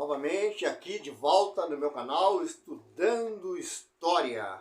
Novamente aqui de volta no meu canal Estudando História.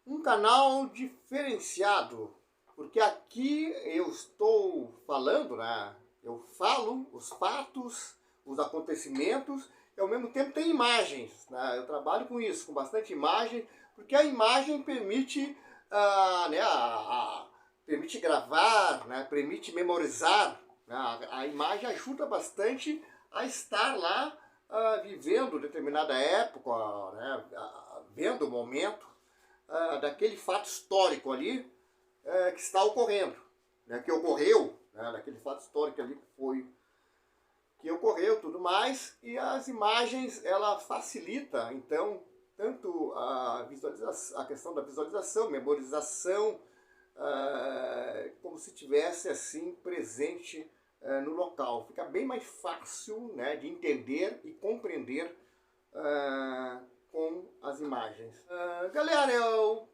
Um canal diferenciado, porque aqui eu estou falando, né? Eu falo os fatos, os acontecimentos e ao mesmo tempo tem imagens, né? Eu trabalho com isso, com bastante imagem, porque a imagem permite, permite gravar, né? Permite memorizar, né? A imagem ajuda bastante a estar lá vivendo determinada época, né? Vendo o momento daquele fato histórico ali que está ocorrendo, né? Que ocorreu, né? Daquele fato histórico ali que ocorreu, tudo mais, e as imagens ela facilita então tanto a visualização, a questão da visualização, memorização, como se tivesse assim presente no local. Fica bem mais fácil, né, de entender e compreender com as imagens. Galera, eu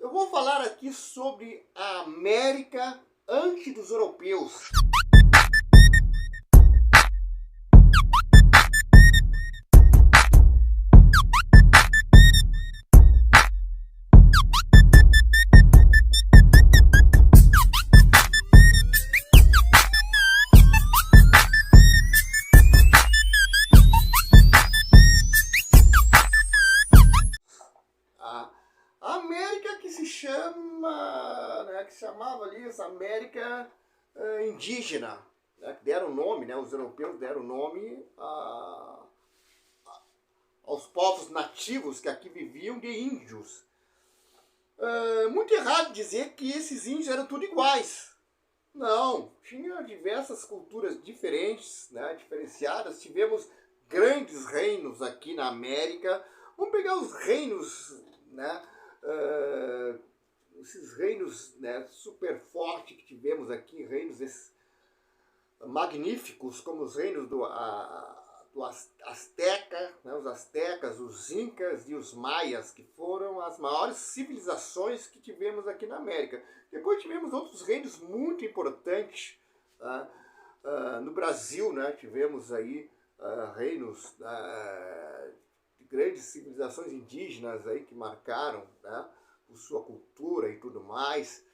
vou falar aqui sobre a América antes dos europeus. A América que se chama, né, que se chamava ali essa América indígena, né, que deram nome, né, os europeus deram nome aos povos nativos que aqui viviam de índios. Muito errado dizer que esses índios eram tudo iguais. Não, tinha diversas culturas diferentes, né, diferenciadas. Tivemos grandes reinos aqui na América. Vamos pegar os reinos, né, esses reinos, né, super fortes que tivemos aqui, reinos magníficos, como os reinos do Azteca, né, os astecas, os incas e os maias, que foram as maiores civilizações que tivemos aqui na América. Depois tivemos outros reinos muito importantes. No Brasil, né, tivemos aí reinos de grandes civilizações indígenas aí que marcaram, né, por sua cultura e tudo mais.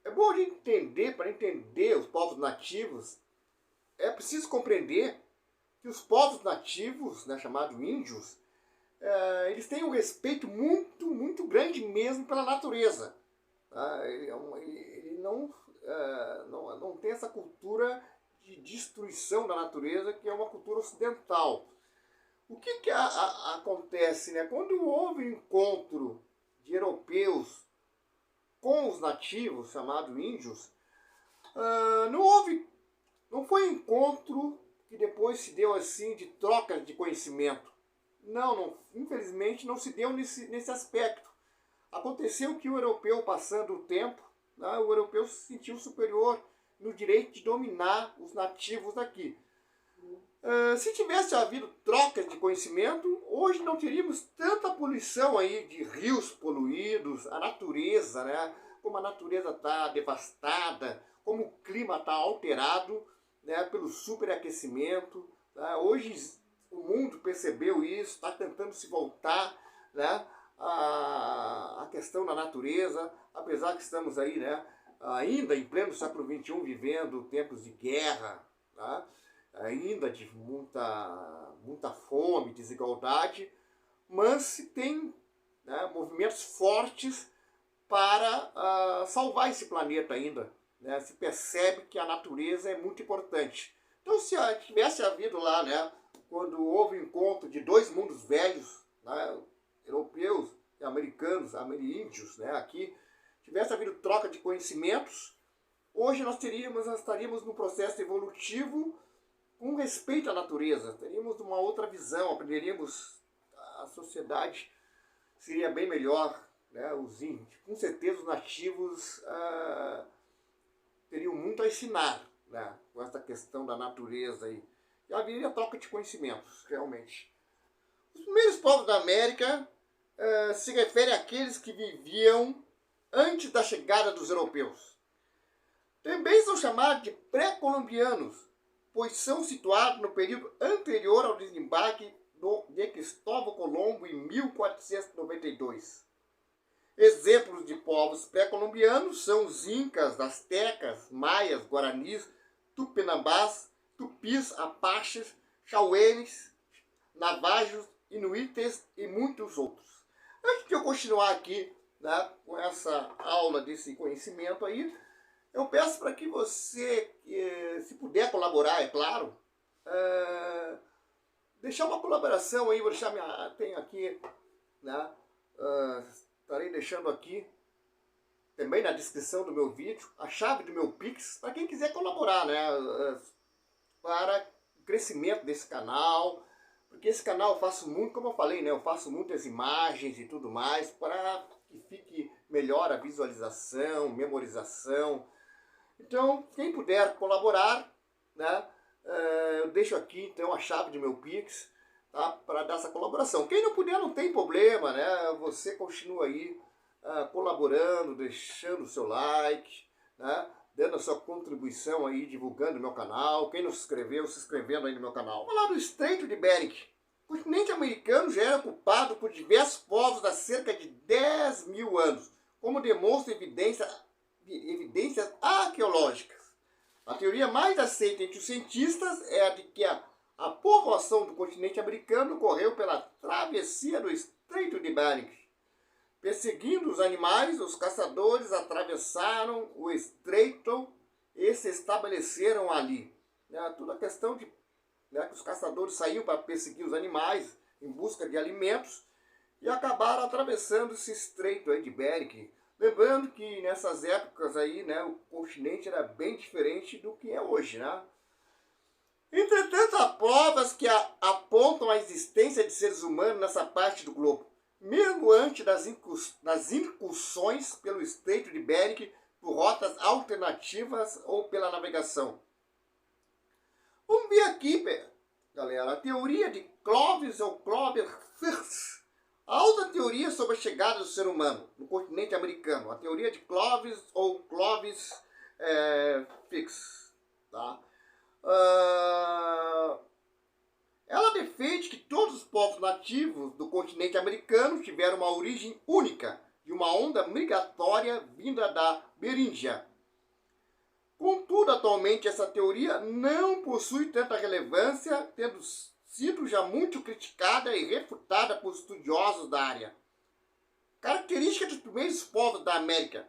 É bom a gente entender, para entender os povos nativos, é preciso compreender que os povos nativos, né, chamados índios, eles têm um respeito muito, muito grande mesmo pela natureza. Ele não tem essa cultura de destruição da natureza, que é uma cultura ocidental. O que acontece, né? Quando houve um encontro de europeus com os nativos, chamados índios, não foi um encontro que depois se deu assim de troca de conhecimento. Não, infelizmente não se deu nesse aspecto. Aconteceu que o europeu, passando o tempo, né, o europeu se sentiu superior no direito de dominar os nativos daqui. Se tivesse havido troca de conhecimento, hoje não teríamos tanta poluição aí de rios poluídos, a natureza, né, como a natureza está devastada, como o clima está alterado, né, pelo superaquecimento. Né. Hoje o mundo percebeu isso, está tentando se voltar, né, a questão da natureza, apesar que estamos aí, né, ainda em pleno século XXI vivendo tempos de guerra, tá? Ainda de muita fome, desigualdade, mas se tem, né, movimentos fortes para salvar esse planeta ainda. Né? Se percebe que a natureza é muito importante. Então, se tivesse havido lá, né, quando houve o encontro de dois mundos velhos, né, europeus e americanos, ameríndios, né, aqui, tivesse havido troca de conhecimentos, hoje nós estaríamos num processo evolutivo com respeito à natureza, teríamos uma outra visão, aprenderíamos, a sociedade seria bem melhor, né, os índios, com certeza os nativos teriam muito a ensinar, né, com essa questão da natureza aí. E haveria troca de conhecimentos, realmente. Os primeiros povos da América se referem àqueles que viviam antes da chegada dos europeus. Também são chamados de pré-colombianos, pois são situados no período anterior ao desembarque de Cristóvão Colombo em 1492. Exemplos de povos pré-colombianos são os incas, astecas, maias, guaranis, tupinambás, tupis, apaches, chauenes, navajos, inuites e muitos outros. Antes de eu continuar aqui, né, com essa aula desse conhecimento aí, eu peço para que você, se puder colaborar, é claro, deixar uma colaboração aí, vou deixar tenho aqui, né, estarei deixando aqui, também na descrição do meu vídeo, a chave do meu Pix, para quem quiser colaborar, né, para o crescimento desse canal, porque esse canal eu faço muito, como eu falei, né, eu faço muitas imagens e tudo mais, para que fique melhor a visualização, memorização. Então, quem puder colaborar, né, eu deixo aqui então a chave do meu Pix, tá, para dar essa colaboração. Quem não puder, não tem problema, né? Você continua aí colaborando, deixando o seu like, né, dando a sua contribuição aí, divulgando o meu canal. Quem não se inscreveu, se inscrevendo aí no meu canal. Vamos lá do Estreito de Bering. O continente americano já era ocupado por diversos povos há cerca de 10 mil anos, como demonstra evidências arqueológicas. A teoria mais aceita entre os cientistas é a de que a povoação do continente americano ocorreu pela travessia do Estreito de Bering. Perseguindo os animais, os caçadores atravessaram o estreito e se estabeleceram ali. Toda a questão de que os caçadores saíam para perseguir os animais em busca de alimentos e acabaram atravessando esse estreito aí de Bering. Lembrando que nessas épocas aí, né, o continente era bem diferente do que é hoje, né? Entretanto, há provas que apontam a existência de seres humanos nessa parte do globo, mesmo antes das incursões pelo Estreito de Bering por rotas alternativas ou pela navegação. Vamos ver aqui, galera, a teoria de Clovis ou Clovis-Fix. A outra teoria sobre a chegada do ser humano no continente americano, a teoria de Clovis ou Clovis-Fix. Tá? Ela defende que todos os povos nativos do continente americano tiveram uma origem única de uma onda migratória vinda da Beríngia. Contudo, atualmente essa teoria não possui tanta relevância, tendo sido já muito criticada e refutada por estudiosos da área. Característica dos primeiros povos da América.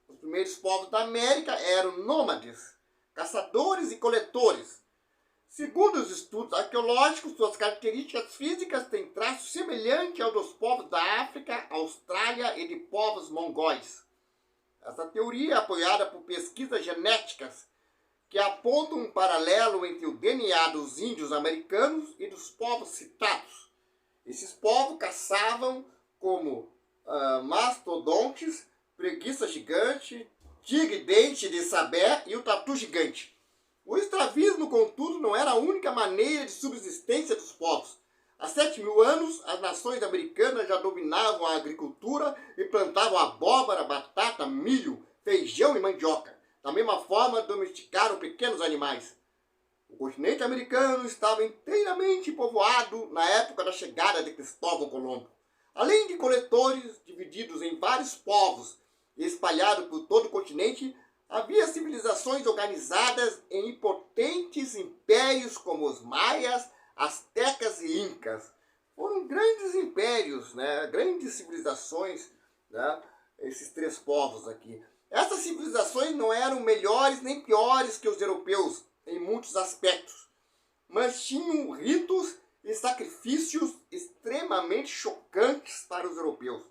Os primeiros povos da América eram nômades, caçadores e coletores. Segundo os estudos arqueológicos, suas características físicas têm traços semelhantes aos dos povos da África, Austrália e de povos mongóis. Essa teoria é apoiada por pesquisas genéticas que apontam um paralelo entre o DNA dos índios americanos e dos povos citados. Esses povos caçavam como mastodontes, preguiça gigante, tigre-dente de sabé e o tatu gigante. O escravismo, contudo, não era a única maneira de subsistência dos povos. Há 7.000 anos, as nações americanas já dominavam a agricultura e plantavam abóbora, batata, milho, feijão e mandioca. Da mesma forma, domesticaram pequenos animais. O continente americano estava inteiramente povoado na época da chegada de Cristóvão Colombo. Além de coletores divididos em vários povos e espalhados por todo o continente, havia civilizações organizadas em potentes impérios como os maias, astecas e incas. Foram grandes impérios, né? Grandes civilizações, né? Esses três povos aqui. Essas civilizações não eram melhores nem piores que os europeus em muitos aspectos, mas tinham ritos e sacrifícios extremamente chocantes para os europeus.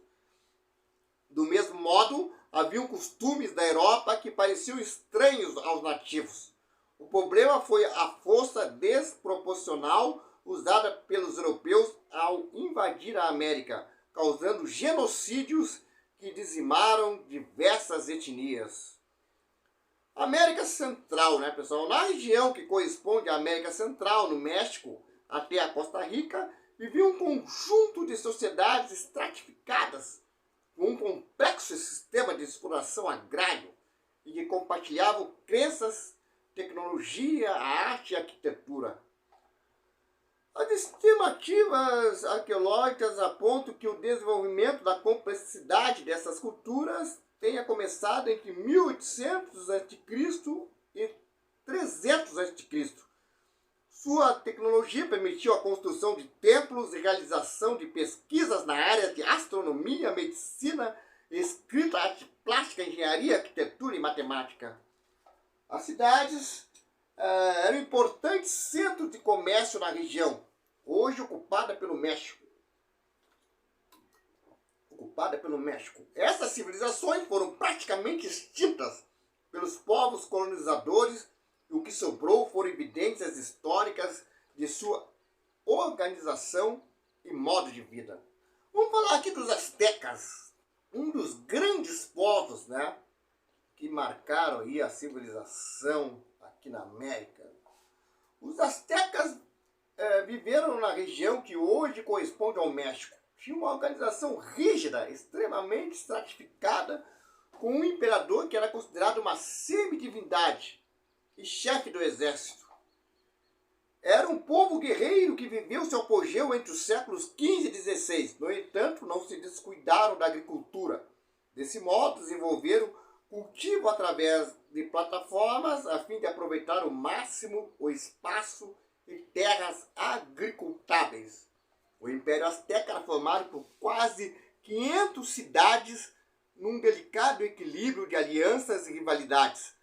Do mesmo modo, haviam costumes da Europa que pareciam estranhos aos nativos. O problema foi a força desproporcional usada pelos europeus ao invadir a América, causando genocídios que dizimaram diversas etnias. América Central, né, pessoal? Na região que corresponde à América Central, no México, até a Costa Rica, vivia um conjunto de sociedades estratificadas, com um complexo sistema de exploração agrário e que compartilhavam crenças tecnologia, a arte e a arquitetura. As estimativas arqueológicas apontam que o desenvolvimento da complexidade dessas culturas tenha começado entre 1800 a.C. e 300 a.C. Sua tecnologia permitiu a construção de templos e realização de pesquisas na área de astronomia, medicina, escrita, arte plástica, engenharia, arquitetura e matemática. As cidades eram importantes centros de comércio na região, hoje ocupada pelo México. Essas civilizações foram praticamente extintas pelos povos colonizadores, e o que sobrou foram evidências históricas de sua organização e modo de vida. Vamos falar aqui dos astecas, um dos grandes povos, né, que marcaram aí a civilização aqui na América. Os astecas viveram na região que hoje corresponde ao México. Tinha uma organização rígida, extremamente estratificada, com um imperador que era considerado uma semidivindade e chefe do exército. Era um povo guerreiro que viveu seu apogeu entre os séculos XV e XVI. No entanto, não se descuidaram da agricultura. Desse modo, desenvolveram cultivo através de plataformas a fim de aproveitar ao máximo o espaço e terras agricultáveis. O Império Azteca era formado por quase 500 cidades num delicado equilíbrio de alianças e rivalidades.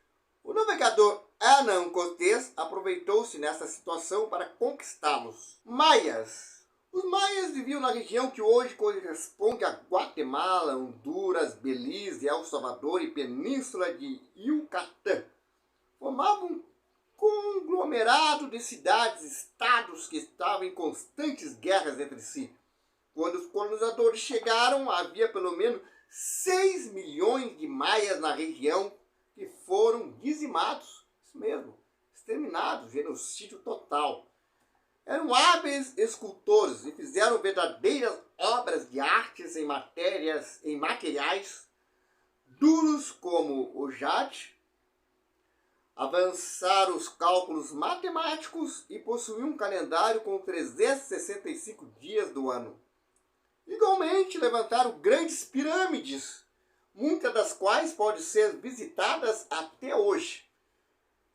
O navegador Hernán Cortés aproveitou-se nessa situação para conquistá-los. Maias. Os maias viviam na região que hoje corresponde a Guatemala, Honduras, Belize, El Salvador e Península de Yucatán. Formavam um conglomerado de cidades e estados que estavam em constantes guerras entre si. Quando os colonizadores chegaram, havia pelo menos 6 milhões de maias na região que foram dizimados, isso mesmo, exterminados, genocídio total. Eram hábeis escultores e fizeram verdadeiras obras de artes em materiais duros como o jade. Avançaram os cálculos matemáticos e possuíam um calendário com 365 dias do ano. Igualmente, levantaram grandes pirâmides, muitas das quais podem ser visitadas até hoje.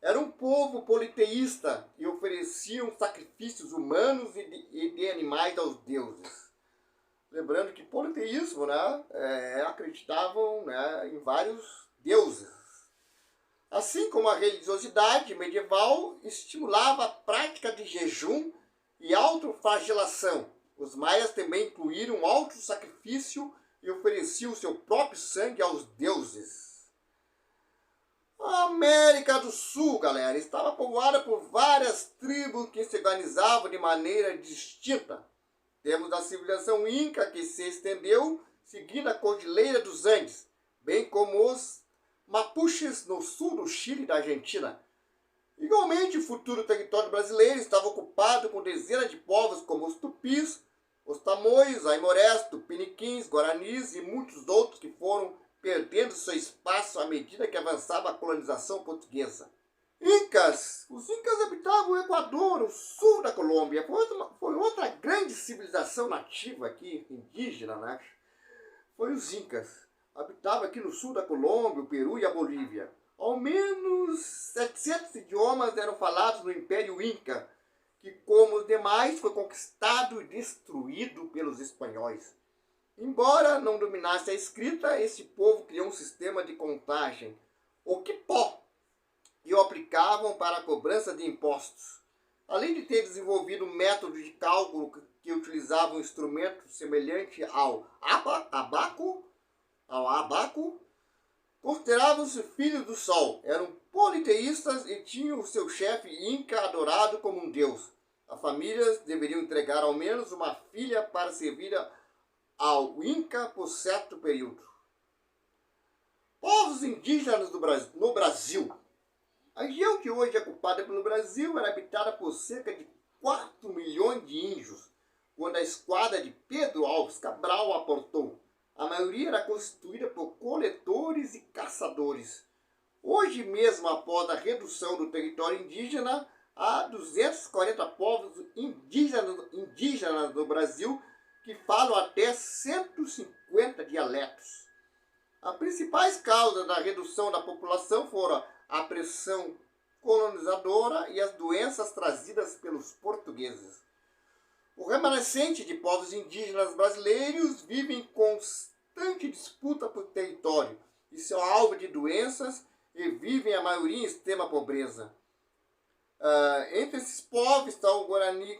Era um povo politeísta e ofereciam sacrifícios humanos e de animais aos deuses. Lembrando que politeísmo, acreditavam, em vários deuses. Assim como a religiosidade medieval estimulava a prática de jejum e autoflagelação, os maias também incluíram o autossacrifício e ofereciam seu próprio sangue aos deuses. A América do Sul, galera, estava povoada por várias tribos que se organizavam de maneira distinta. Temos a civilização Inca, que se estendeu seguindo a Cordilheira dos Andes, bem como os Mapuches no sul do Chile e da Argentina. Igualmente, o futuro território brasileiro estava ocupado com dezenas de povos como os Tupis, os Tamoios, Aimorés, Tupiniquins, Guaranis e muitos outros que foram perdendo seu espaço à medida que avançava a colonização portuguesa. Incas. Os Incas habitavam o Equador, o sul da Colômbia. Foi outra grande civilização nativa aqui, indígena, Foi os Incas. Habitavam aqui no sul da Colômbia, o Peru e a Bolívia. Ao menos 700 idiomas eram falados no Império Inca, que, como os demais, foi conquistado e destruído pelos espanhóis. Embora não dominasse a escrita, esse povo criou um sistema de contagem, o quipó, que o aplicavam para a cobrança de impostos. Além de ter desenvolvido um método de cálculo que utilizava um instrumento semelhante ao abaco, consideravam-se filhos do sol, eram politeístas e tinham o seu chefe Inca adorado como um deus. As famílias deveriam entregar ao menos uma filha para servir ao Inca por certo período. Povos indígenas no Brasil. A região que hoje é ocupada pelo Brasil era habitada por cerca de 4 milhões de índios, quando a esquadra de Pedro Alves Cabral aportou. A maioria era constituída por coletores e caçadores. Hoje mesmo, após a redução do território indígena, há 240 povos indígenas no Brasil que falam até 150 dialetos. As principais causas da redução da população foram a pressão colonizadora e as doenças trazidas pelos portugueses. O remanescente de povos indígenas brasileiros vive em constante disputa por território e são alvo de doenças e vivem a maioria em extrema pobreza. Entre esses povos está o Guarani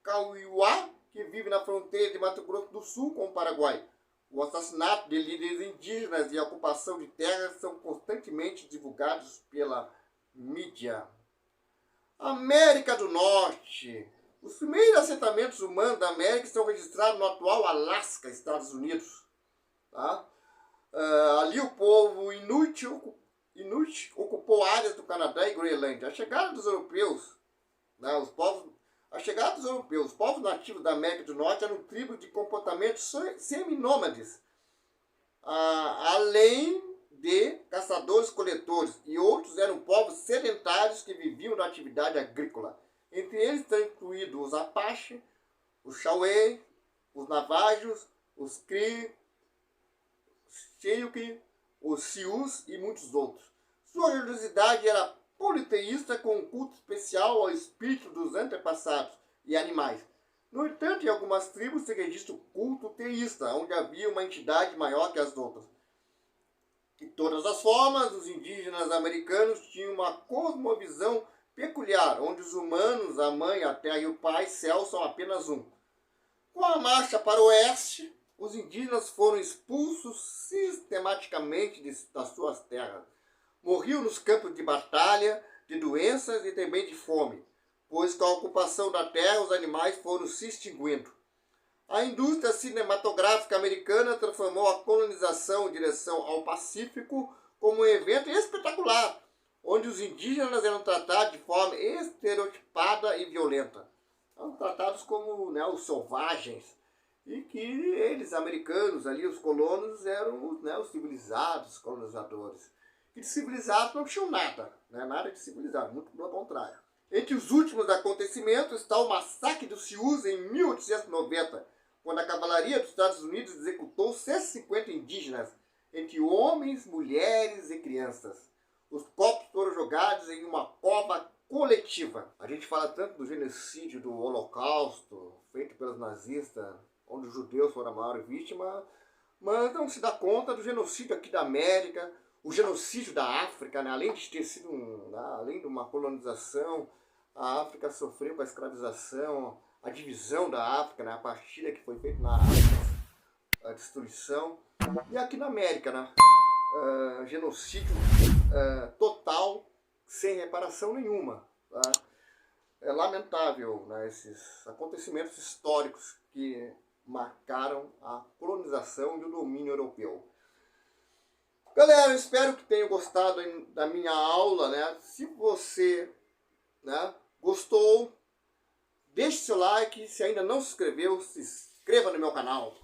Kaiowá, que vive na fronteira de Mato Grosso do Sul com o Paraguai. O assassinato de líderes indígenas e a ocupação de terras são constantemente divulgados pela mídia. América do Norte. Os primeiros assentamentos humanos da América estão registrados no atual Alasca, Estados Unidos. Tá? Ali o povo Inuit ocupou áreas do Canadá e Groenlândia. A chegada dos europeus, os povos nativos da América do Norte eram tribos de comportamento seminômades, além de caçadores-coletores, e outros eram povos sedentários que viviam da atividade agrícola. Entre eles estão incluídos os Apache, os Chauê, os Navajos, os Cri, os Cherokee, os Sioux e muitos outros. Sua religiosidade era politeísta, com um culto especial ao espírito dos antepassados e animais. No entanto, em algumas tribos se registra o culto teísta, onde havia uma entidade maior que as outras. De todas as formas, os indígenas americanos tinham uma cosmovisão peculiar, onde os humanos, a mãe, a terra e o pai, céu, são apenas um. Com a marcha para o oeste, os indígenas foram expulsos sistematicamente das suas terras. Morriam nos campos de batalha, de doenças e também de fome, pois com a ocupação da terra os animais foram se extinguindo. A indústria cinematográfica americana transformou a colonização em direção ao Pacífico como um evento espetacular, onde os indígenas eram tratados de forma estereotipada e violenta. Eram tratados como os selvagens, e que eles, americanos, ali os colonos, eram os civilizados colonizadores. Que de civilizados não tinham nada, nada de civilizado, muito pelo contrário. Entre os últimos acontecimentos está o massacre dos Sioux em 1890, quando a cavalaria dos Estados Unidos executou 150 indígenas, entre homens, mulheres e crianças. Os corpos foram jogados em uma cova coletiva. A gente fala tanto do genocídio, do Holocausto, feito pelos nazistas, onde os judeus foram a maior vítima, mas não se dá conta do genocídio aqui da América, o genocídio da África, além de ter sido além de uma colonização, a África sofreu com a escravização, a divisão da África, a partilha que foi feita na África, a destruição. E aqui na América, genocídio total, sem reparação nenhuma. Tá? É lamentável esses acontecimentos históricos que marcaram a colonização e o domínio europeu. Galera, eu espero que tenham gostado da minha aula, Se você gostou, deixe seu like. Se ainda não se inscreveu, se inscreva no meu canal.